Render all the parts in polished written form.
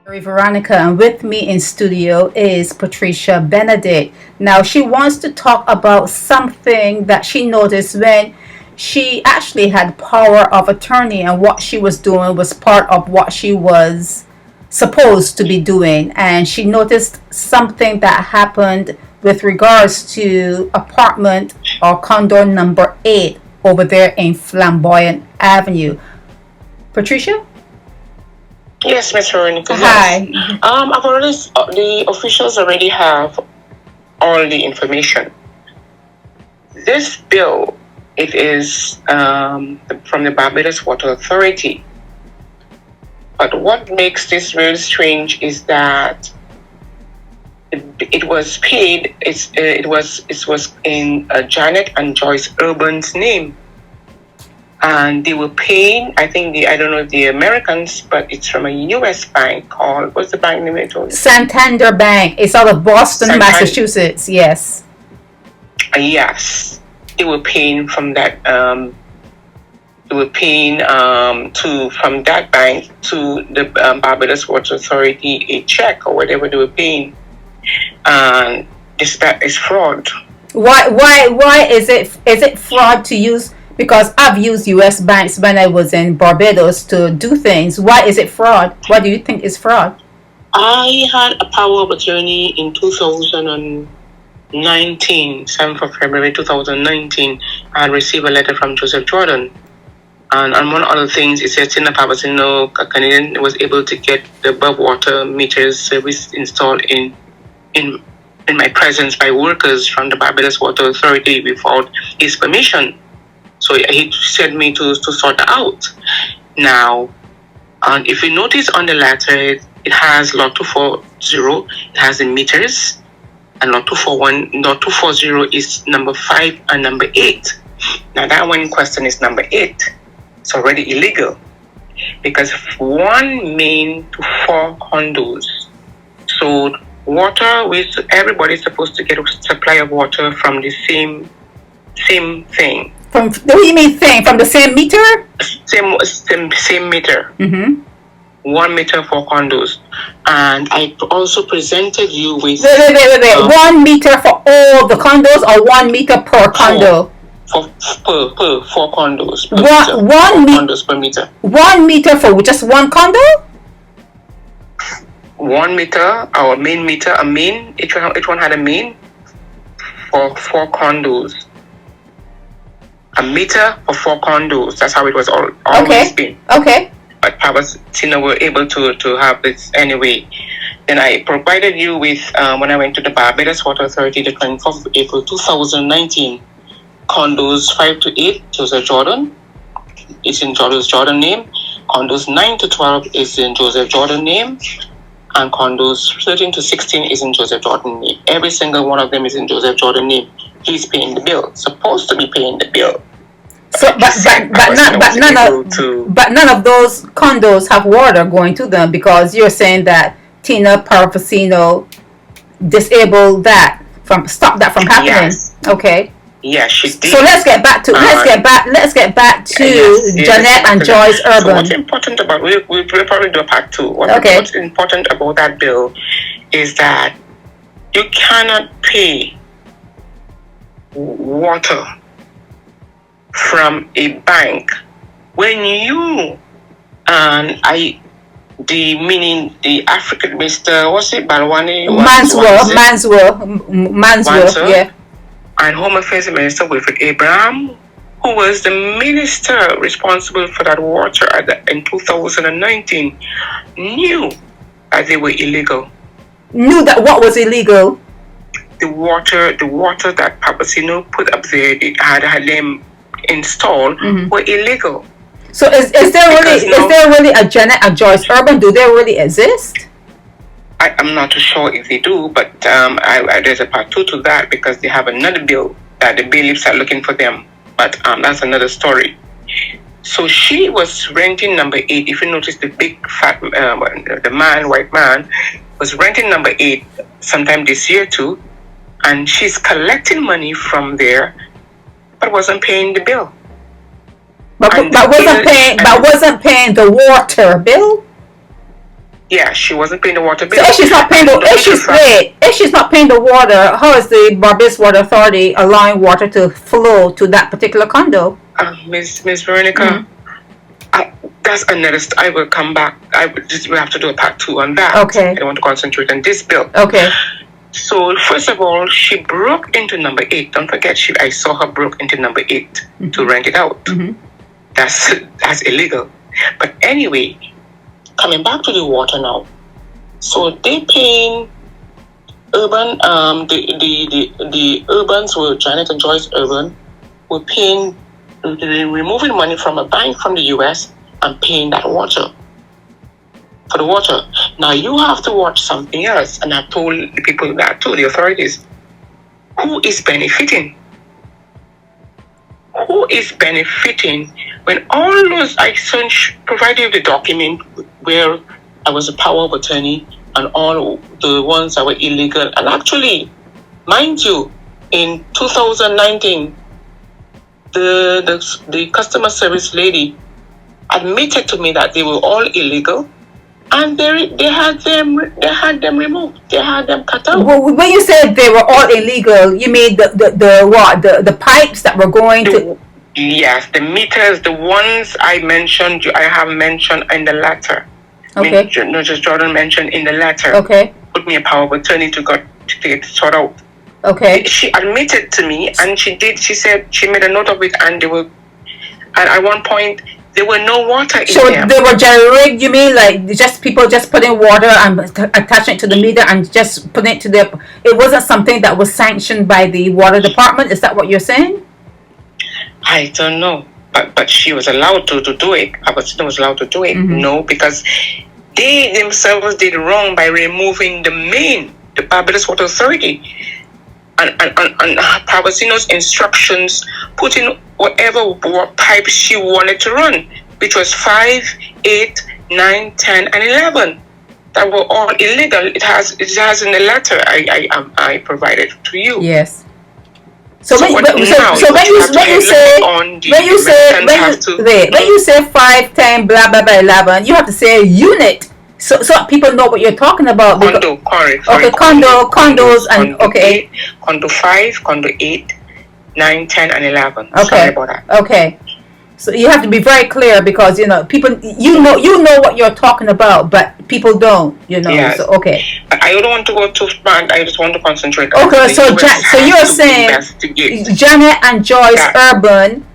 Veronica, and with me in studio is Patricia Benedict. Now, she wants to talk about something that she noticed when she actually had power of attorney, and what she was doing was part of what she was supposed to be doing. And she noticed something that happened with regards to apartment or condo number 8 over there in Flamboyant Avenue. Patricia? Yes, Miss Veronica. Hi. Yes. I've already the officials already have all the information. This bill, it is from the Barbados Water Authority. But what makes this really strange is that it was paid. It was in Janet and Joyce Urban's name. And they were paying, I don't know the Americans, but it's from a U.S. bank called, what's the bank name I told you? Santander Bank. It's out of Boston, Massachusetts. Yes. Yes. They were paying from that, from that bank to the Barbados Water Authority a check or whatever they were paying. And that is fraud. Why is it fraud to use? Because I've used U.S. banks when I was in Barbados to do things. Why is it fraud? What do you think is fraud? I had a power of attorney in 2019, 7th of February 2019. I received a letter from Joseph Jordan. And among other things, it said Tina Papasino, a Canadian, was able to get the above water meters service installed in my presence by workers from the Barbados Water Authority without his permission. So he sent me to sort it out. Now, and if you notice on the letter, it has lot 240, it has the meters, and lot 240 is number 5 and number 8. Now that one in question is number 8. It's already illegal because one main to 4 condos. So water, everybody's supposed to get a supply of water from the same thing. What do you mean thing? From the same meter? Same meter. Mm-hmm. 1 meter for condos. And I also presented you with... Wait. 1 meter for all the condos or 1 meter per condo? Per 4 condos. Condos per meter. 1 meter for just 1 condo? 1 meter, our main meter, a main. Each one had a main for 4 condos. A meter for 4 condos. That's how it was always been. Okay. But Tina were able to have this anyway. Then I provided you with, when I went to the Barbados Water Authority, the 24th of April 2019, condos 5 to 8, Joseph Jordan. It's in Joseph Jordan name. Condos 9 to 12 is in Joseph Jordan name. And condos 13 to 16 is in Joseph Jordan name. Every single one of them is in Joseph Jordan name. He's paying the bill. Supposed to be paying the bill. So, but none of those condos have water going to them because you're saying that Tina Parafasino disabled that stop that from happening. Yes. Okay. Yes, she did. So let's get back to Jeanette and Joyce Urban. So what's important about we'll probably do a part 2. What's important about that bill is that you cannot pay water from a bank when you and the African Mr. what's it, Balwani Manswell, yeah, and Home Affairs Minister Wilfred Abraham, who was the minister responsible for that water in 2019, knew that they were illegal. Knew that what was illegal? The water that Papasino put up there, they had them installed, were illegal. So is there really a Janet and Joyce Urban? Do they really exist? I'm not too sure if they do, but there's a part 2 to that because they have another bill that the bailiffs are looking for them. But that's another story. So she was renting number 8. If you notice, the big fat, white man, was renting number 8 sometime this year too, and she's collecting money from there, but wasn't paying the bill. But wasn't paying the water bill. Yeah, she wasn't paying the water bill. So if she's not paying if she's not paying the water, how is the Barbados Water Authority allowing water to flow to that particular condo? Miss Veronica, that's another. I will come back. We have to do a part 2 on that. Okay. I don't want to concentrate on this bill. Okay. So first of all, she broke into number 8. Don't forget, I saw her broke into number 8 to rent it out. That's illegal. But anyway, coming back to the water now. So they paying urban. The urbans were Janet and Joyce Urban were paying, removing money from a bank from the US and paying that water. For the water. Now you have to watch something else, and I told the people that, told the authorities, who is benefiting? Who is benefiting when all those I provided you the document where I was a power of attorney and all the ones that were illegal, and actually, mind you, in 2019, the customer service lady admitted to me that they were all illegal. And they had them removed. They had them cut out. Well, when you said they were all illegal, you mean the what? The pipes that were going to? Yes, the meters, the ones I have mentioned in the letter. Okay. Just Jordan mentioned in the letter. Okay. Put me a power of attorney to get it sorted out. Okay. She admitted to me, and she did. She said she made a note of it, and they were. And at one point, there were no water in so them. They were generated. You mean like just people just putting water and attaching it to the meter and just putting it to their? It wasn't something that was sanctioned by the water department. Is that what you're saying? I don't know, but she was allowed to do it. Abasino was allowed to do it. No, because they themselves did wrong by removing the Barbados Water Authority, and Abasino's instructions, putting whatever pipe she wanted to run, which was 5, 8, 9, 10, and 11. That were all illegal. It has in the letter I provided to you. Yes. So when you say 5, 10, blah blah blah 11, you have to say unit. So people know what you're talking about. Condo, correct. Okay, condos, and okay. Condo 5, condo 8, 9, 10, and 11. Okay. Sorry about that. Okay. So you have to be very clear because people you know what you're talking about, but people don't. Yes. So okay. I don't want to go too far. I just want to concentrate. Okay, so you're saying Janet and Joyce Urban,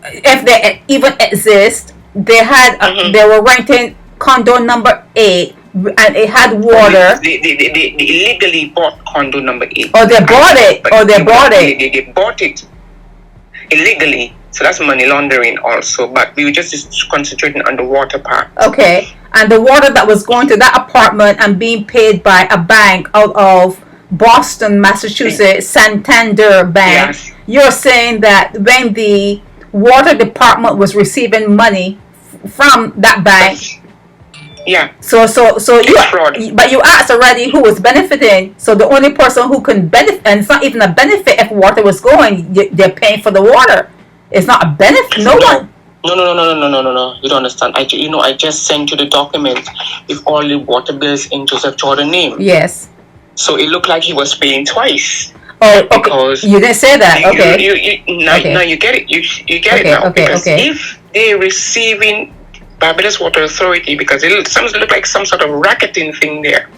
if they even exist, they had they were renting condo number 8, and it had water. They illegally bought condo number 8. Or they bought it. They bought it illegally. So that's money laundering also. But we were just concentrating on the water part. Okay. And the water that was going to that apartment and being paid by a bank out of Boston, Massachusetts, Santander Bank. Yes. You're saying that when the water department was receiving money from that bank. Yeah. So but you asked already who was benefiting. So the only person who can benefit, and it's not even a benefit if water was going, they're paying for the water. It's not a benefit. No one. No. You don't understand. I just sent you the document with all the water bills in Joseph Jordan's name. Yes. So it looked like he was paying twice. Oh, okay. Because you didn't say that. Okay. Now you get it. You get it now. Because if they're receiving Barbados Water Authority, because it look like some sort of racketing thing there.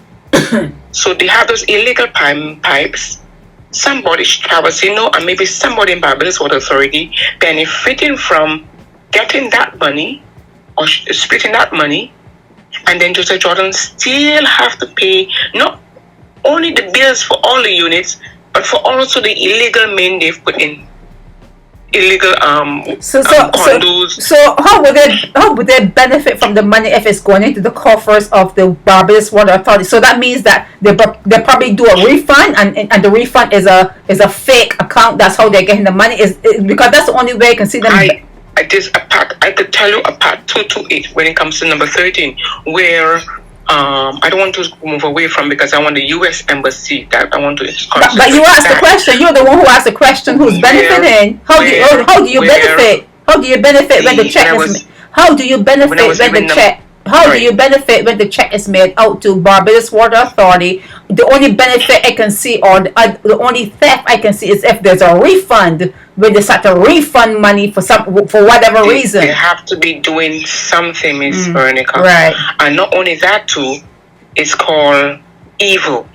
So they have those illegal pipes. Somebody, Chavasino, and maybe somebody in Barbados Water Authority benefiting from getting that money or splitting that money, and then Joseph Jordan still have to pay not only the bills for all the units, but for also the illegal main they've put in. Illegal condos. So how would they benefit from the money if it's going into the coffers of the Barbados Water Authority? So that means that they probably do a refund, and the refund is a fake account. That's how they're getting the money. Is because that's the only way I can see them. I could tell you a part 228 when it comes to number 13, where I don't want to move away from, because I want the U.S. Embassy that I want to. But you asked the question. You're the one who asked the question. Who's benefiting? How do you benefit? How do you benefit when the check is? How do you benefit when the check? how do Right. you benefit when the check is made out to Barbados Water Authority? The only benefit I can see, or the only theft I can see, is if there's a refund, when they start to refund money for whatever They reason. have to be doing something, Miss Veronica. Right. And not only that too, it's called evil,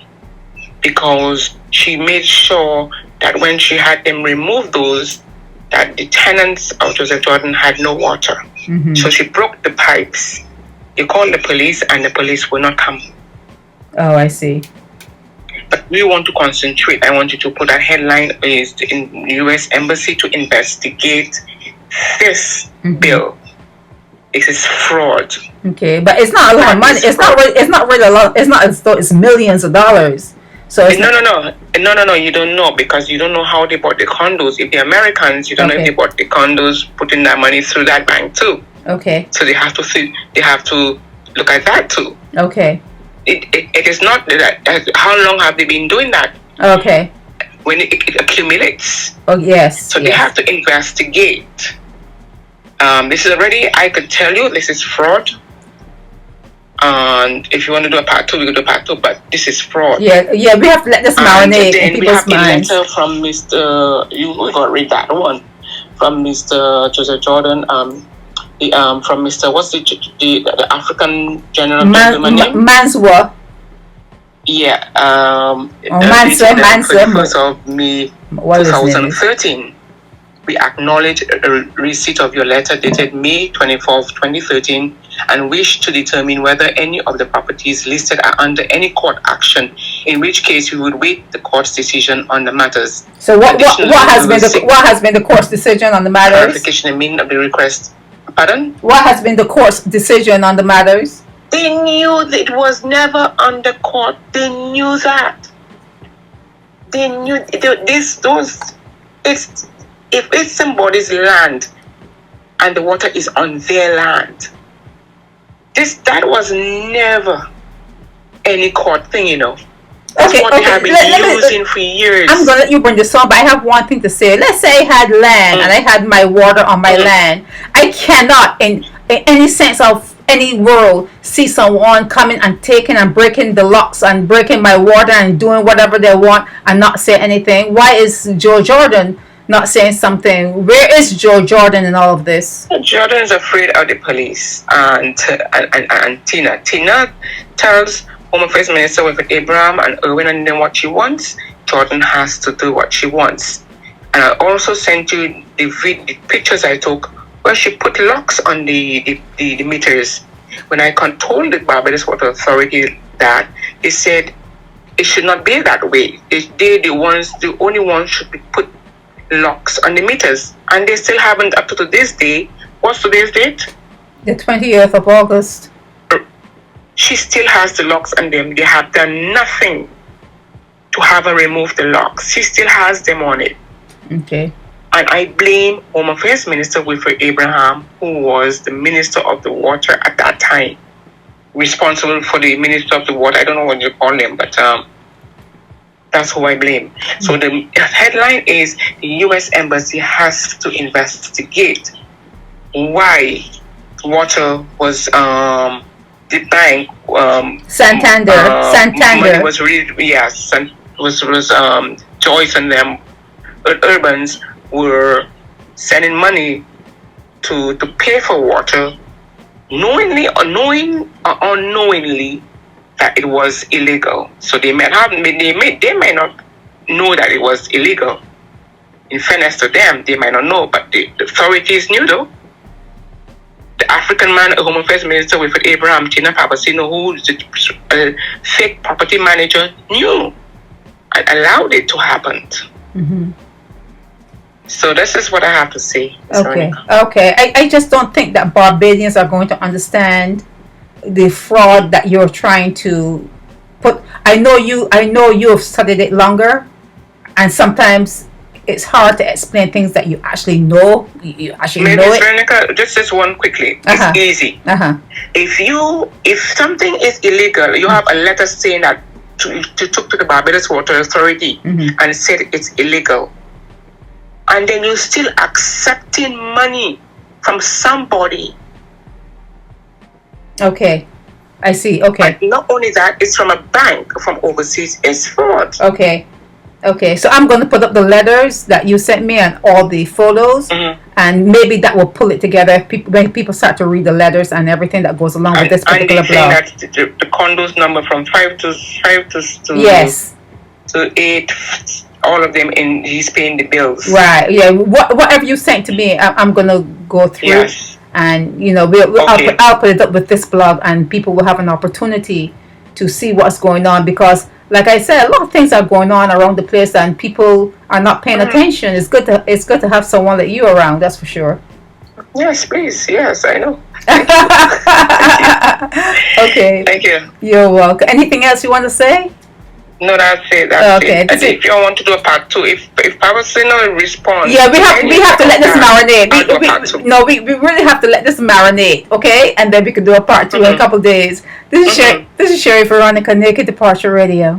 because she made sure that when she had them remove those, that the tenants of Joseph Jordan had no water. So she broke the pipes. You call the police and the police will not come. Oh, I see. But we want to concentrate. I want you to put a headline is in U.S. Embassy to investigate this bill. It is fraud. Okay, but it's not a lot of money. It's not really a lot. It's not as though it's millions of dollars. So it's No. You don't know, because you don't know how they bought the condos. If they're Americans, you don't know if they bought the condos, putting that money through that bank too. Okay. So they have to see. They have to look at that too. Okay. It is not that. How long have they been doing that? Okay. When it accumulates. Oh yes. So they have to investigate. This is already. I could tell you this is fraud. And if you want to do a part 2, we could do a part 2. But this is fraud. Yeah. We have to let this marinate in people's minds. We have a letter from Mr. You got to read that one from Mr. Joseph Jordan. From Mr. What's the African general gentleman name? Mwansa. Yeah. Mwansa. 1st of May 2013. We acknowledge a receipt of your letter dated May 24th, 2013, and wish to determine whether any of the properties listed are under any court action, in which case we would wait the court's decision on the matters. So what has been the court's decision on the matters? Clarification and meaning of the request. Pardon? What has been the court's decision on the matters? They knew that it was never under court. They knew that. They knew if it's somebody's land and the water is on their land, that was never any court thing, That's what they have been using for years. I'm going to let you bring this on, but I have one thing to say. Let's say I had land and I had my water on my land. I cannot, in any sense of any world, see someone coming and taking and breaking the locks and breaking my water and doing whatever they want and not say anything. Why is Joe Jordan not saying something? Where is Joe Jordan in all of this? Jordan is afraid of the police and Tina. Tina tells Home Affairs Minister Wilfred Abraham and Irwin and then what she wants. Jordan has to do what she wants. And I also sent you the pictures I took where she put locks on the meters. When I told the Barbados Water Authority that, they said it should not be that way. The only ones should be put locks on the meters, and they still haven't up to today's day. What's today's date? The 20th of August. She still has the locks on them. They have done nothing to have her remove the locks. She still has them on it. Okay. And I blame Home Affairs Minister Wilfred Abraham, who was the Minister of the Water at that time, responsible for the Minister of the Water. I don't know what you call them, but that's who I blame. So the headline is the U.S. Embassy has to investigate why water was the bank Santander money was really Joyce and them Urbans were sending money to pay for water, knowingly or unknowingly, that it was illegal. So they might not know that it was illegal. In fairness to them, they might not know, but the authorities knew though. The African man, Home Affairs Minister Wilfred Abraham, Tina Papasino, who is a fake property manager, knew and allowed it to happen. So this is what I have to say. Okay. I just don't think that Barbadians are going to understand the fraud that you're trying to put. I know you have studied it longer, and sometimes it's hard to explain things that you actually know. You actually know it. Veronica, just one quickly. It's easy. If something is illegal, you have a letter saying that to took to the Barbados Water Authority and said it's illegal, and then you're still accepting money from somebody Okay. I see. Okay. But not only that, it's from a bank from overseas. It's fraud. Okay. Okay. So I'm going to put up the letters that you sent me and all the photos, and maybe that will pull it together. When people start to read the letters and everything that goes along with this particular and they saying blog. that the condos number from 5 to Yes. to 8, all of them, in he's paying the bills. Right. Yeah. Whatever you sent to me, I'm going to go through. Yes. And I'll put it up with this blog, and people will have an opportunity to see what's going on, because like I said, a lot of things are going on around the place and people are not paying attention. It's good to have someone like you around, that's for sure. Yes, please. Yes, I know. Okay. Thank you. You're welcome. Anything else you want to say? No, that's it. That's Okay. it. And if you want to do a part 2, if Pabasino responds, yeah, we have to let this marinate. We really have to let this marinate, okay? And then we can do a part 2 in a couple of days. This is Sherry Veronica, Naked Departure Radio.